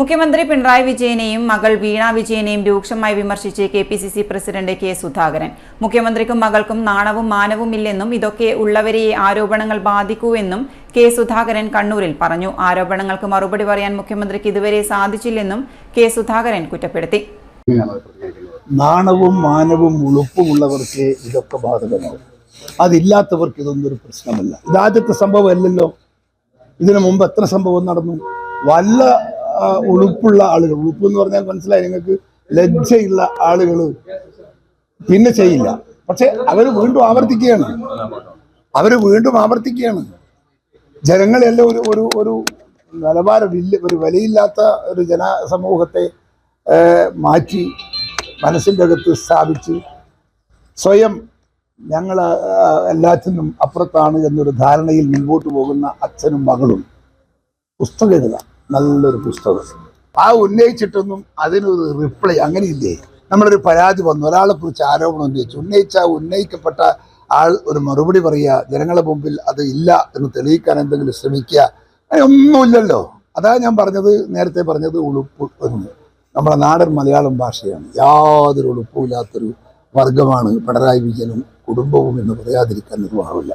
മുഖ്യമന്ത്രി പിണറായി വിജയനെയും മകൾ വീണ വിജയനെയും രൂക്ഷമായി വിമർശിച്ച് കെപിസിസി പ്രസിഡന്റ് കെ സുധാകരൻ. മുഖ്യമന്ത്രിക്കും മകൾക്കും നാണവും മാനവും ഇല്ലെന്നും ഇതൊക്കെ ഉള്ളവരെ ആരോപണങ്ങൾ ബാധിക്കൂവെന്നും കെ സുധാകരൻ കണ്ണൂരിൽ പറഞ്ഞു. ആരോപണങ്ങൾക്ക് മറുപടി പറയാൻ മുഖ്യമന്ത്രിക്ക് ഇതുവരെ സാധിച്ചില്ലെന്നും കെ സുധാകരൻ കുറ്റപ്പെടുത്തി. നാണവും മാനവും ഉളുപ്പുമുള്ളവർക്ക് ഇതൊക്കെ ബാധകമാവും, അതില്ലാത്തവർക്ക് ഇതൊന്നും ഒരു പ്രശ്നമല്ല. ഇതാദ്യത്തെ സംഭവമല്ലല്ലോ. ഇതിനു മുമ്പ് എത്ര സംഭവം നടന്നു? വല്ല ഉളുപ്പുള്ള ആളുകൾ, ഉളുപ്പ് എന്ന് പറഞ്ഞാൽ മനസ്സിലായി നിങ്ങൾക്ക്, ലജ്ജയുള്ള ആളുകൾ പിന്നെ ചെയ്യില്ല. പക്ഷെ അവർ വീണ്ടും ആവർത്തിക്കുകയാണ്. ജനങ്ങളെല്ലാം ഒരു നിലവാരമില്ല, ഒരു വിലയില്ലാത്ത ഒരു ജനസമൂഹത്തെ മാറ്റി മനസ്സിൻ്റെ അകത്ത് സ്ഥാപിച്ച് സ്വയം ഞങ്ങൾ എല്ലാത്തിനും അപ്പുറത്താണ് എന്നൊരു ധാരണയിൽ മുൻപോട്ട് പോകുന്ന അച്ഛനും മകളും പുസ്തകം എഴുതാം, നല്ലൊരു പുസ്തകം. ഉന്നയിച്ചിട്ടൊന്നും അതിനൊരു റിപ്ലൈ അങ്ങനെയില്ലേ? നമ്മളൊരു പരാതി വന്നു, ഒരാളെ കുറിച്ച് ആരോപണം ഉന്നയിക്കപ്പെട്ട ആൾ ഒരു മറുപടി പറയുക, ജനങ്ങളുടെ മുമ്പിൽ അത് ഇല്ല എന്ന് തെളിയിക്കാൻ എന്തെങ്കിലും ശ്രമിക്കുക, ഒന്നുമില്ലല്ലോ. അതാ ഞാൻ നേരത്തെ പറഞ്ഞത് ഉളുപ്പ് എന്ന്. നമ്മുടെ നാടൻ മലയാളം ഭാഷയാണ്. യാതൊരു ഉളുപ്പുമില്ലാത്തൊരു വർഗമാണ് പിണറായി വിജയനും കുടുംബവും എന്ന് പറയാതിരിക്കാൻ നിർവാഹമില്ല.